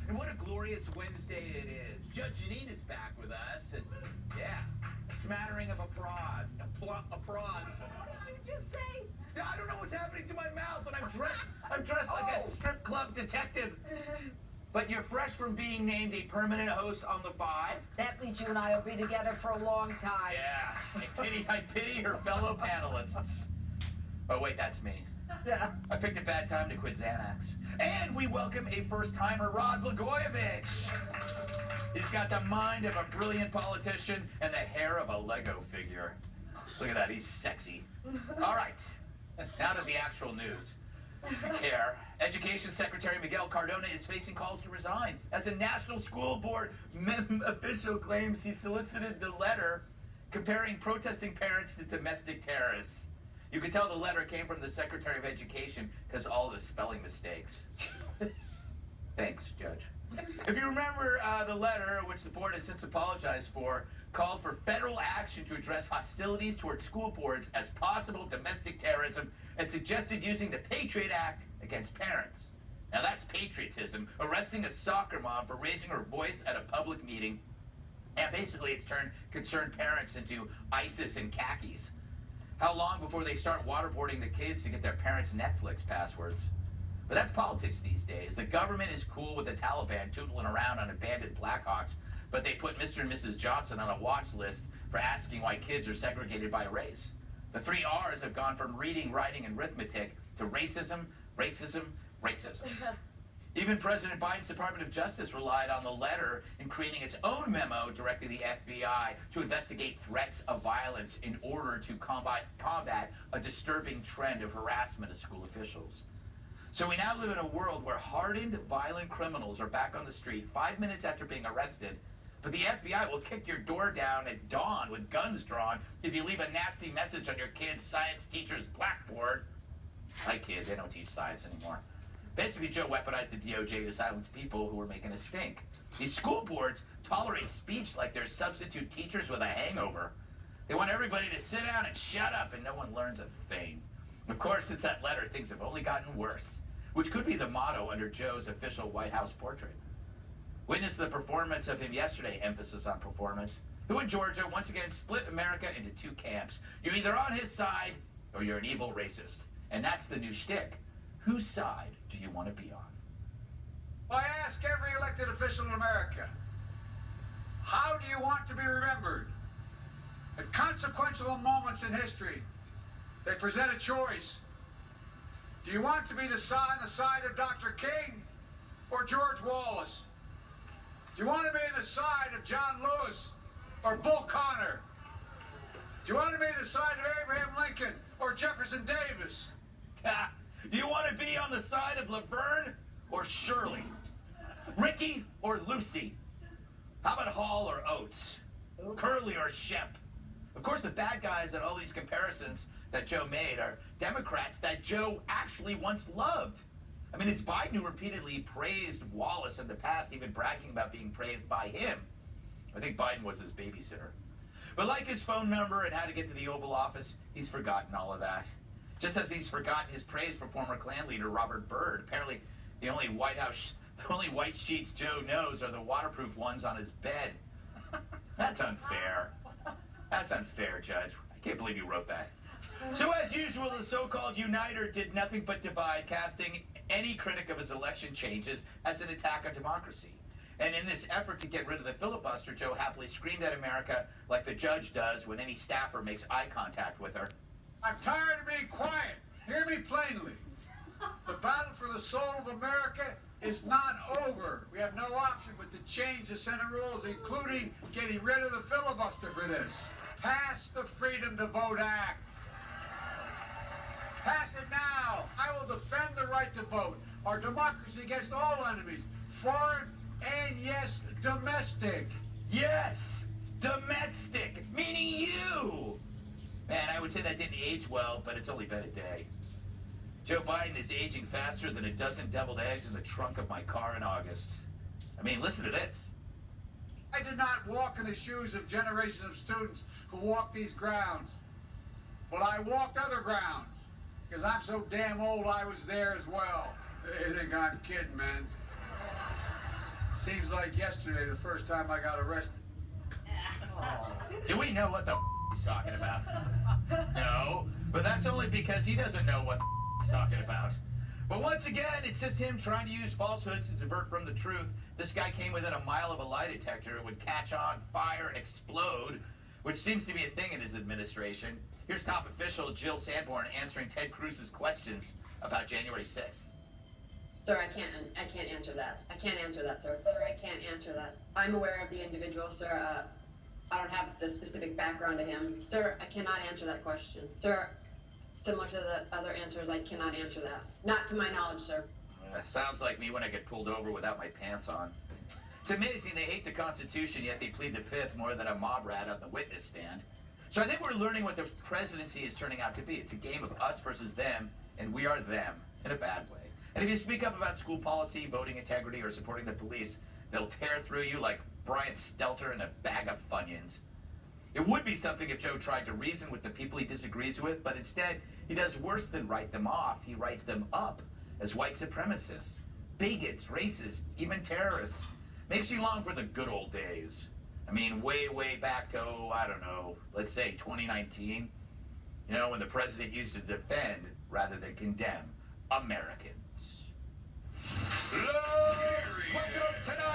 And what a glorious Wednesday it is. Judge Janine is back with us, and yeah, a smattering of applause. Applause. What did you just say? I don't know what's happening to my mouth, and I'm dressed like a strip club detective. But you're fresh from being named a permanent host on the Five. That means you and I will be together for a long time. Yeah, I pity her fellow panelists. Oh wait, that's me. Yeah. I picked a bad time to quit Xanax. And we welcome a first-timer, Rod Blagojevich. He's got the mind of a brilliant politician and the hair of a Lego figure. Look at that, he's sexy. All right, now to the actual news. Care. Education Secretary Miguel Cardona is facing calls to resign as a National School Board official claims he solicited the letter comparing protesting parents to domestic terrorists. You could tell the letter came from the Secretary of Education because all the spelling mistakes. Thanks, Judge. If you remember, the letter, which the board has since apologized for, called for federal action to address hostilities towards school boards as possible domestic terrorism and suggested using the Patriot Act against parents. Now that's patriotism, arresting a soccer mom for raising her voice at a public meeting. And basically it's turned concerned parents into ISIS and khakis. How long before they start waterboarding the kids to get their parents' Netflix passwords? But that's politics these days. The government is cool with the Taliban tootling around on abandoned Blackhawks, but they put Mr. and Mrs. Johnson on a watch list for asking why kids are segregated by race. The 3 R's have gone from reading, writing, and arithmetic to racism, racism, racism. Even President Biden's Department of Justice relied on the letter in creating its own memo directing the FBI to investigate threats of violence in order to combat a disturbing trend of harassment of school officials. So we now live in a world where hardened, violent criminals are back on the street 5 minutes after being arrested, but the FBI will kick your door down at dawn with guns drawn if you leave a nasty message on your kid's science teacher's blackboard. My kid, they don't teach science anymore. Basically, Joe weaponized the DOJ to silence people who were making a stink. These school boards tolerate speech like they're substitute teachers with a hangover. They want everybody to sit down and shut up, and no one learns a thing. Of course, since that letter, things have only gotten worse, which could be the motto under Joe's official White House portrait. Witness the performance of him yesterday, emphasis on performance, who in Georgia once again split America into 2 camps. You're either on his side or you're an evil racist. And that's the new shtick. Whose side do you want to be on? I ask every elected official in America, how do you want to be remembered? At consequential moments in history, they present a choice. Do you want to be on the side of Dr. King or George Wallace? Do you want to be on the side of John Lewis or Bull Connor? Do you want to be on the side of Abraham Lincoln or Jefferson Davis? Do you want to be on the side of Laverne or Shirley? Ricky or Lucy? How about Hall or Oates? Curly or Shemp? Of course, the bad guys in all these comparisons that Joe made are Democrats that Joe actually once loved. I mean, it's Biden who repeatedly praised Wallace in the past, even bragging about being praised by him. I think Biden was his babysitter. But like his phone number and how to get to the Oval Office, he's forgotten all of that. Just as he's forgotten his praise for former Klan leader Robert Byrd. Apparently, the only white sheets Joe knows are the waterproof ones on his bed. That's unfair. That's unfair, Judge. I can't believe you wrote that. So as usual, the so-called uniter did nothing but divide, casting any critic of his election changes as an attack on democracy. And in this effort to get rid of the filibuster, Joe happily screamed at America like the judge does when any staffer makes eye contact with her. I'm tired of being quiet. Hear me plainly. The battle for the soul of America is not over. We have no option but to change the Senate rules, including getting rid of the filibuster for this. Pass the Freedom to Vote Act. Pass it now. I will defend the right to vote. Our democracy against all enemies, foreign and, yes, domestic. Yes, domestic, meaning you. Man, I would say that didn't age well, but it's only been a day. Joe Biden is aging faster than a dozen deviled eggs in the trunk of my car in August. I mean, listen to this. I did not walk in the shoes of generations of students who walked these grounds. But I walked other grounds, because I'm so damn old I was there as well. They think I'm kidding, man. Seems like yesterday, the first time I got arrested. Do we know what the he's talking about? No, but that's only because he doesn't know what the he's talking about. But once again, it's just him trying to use falsehoods to divert from the truth. This guy came within a mile of a lie detector. It would catch on fire and explode, which seems to be a thing in his administration. Here's top official Jill Sanborn answering Ted Cruz's questions about January 6th. Sir, I can't answer that. I can't answer that, sir. Sir, I can't answer that. I'm aware of the individual, sir. I don't have the specific background to him. Sir, I cannot answer that question. Sir, similar to the other answers, I cannot answer that. Not to my knowledge, sir. Sounds like me when I get pulled over without my pants on. It's amazing they hate the Constitution, yet they plead the Fifth more than a mob rat on the witness stand. So I think we're learning what the presidency is turning out to be. It's a game of us versus them, and we are them in a bad way. And if you speak up about school policy, voting integrity, or supporting the police, they'll tear through you like Brian Stelter in a bag of Funyuns. It would be something if Joe tried to reason with the people he disagrees with, but instead, he does worse than write them off. He writes them up as white supremacists, bigots, racists, even terrorists. Makes you long for the good old days. I mean, way, way back to, I don't know, let's say 2019. You know, when the president used to defend rather than condemn Americans. Welcome tonight.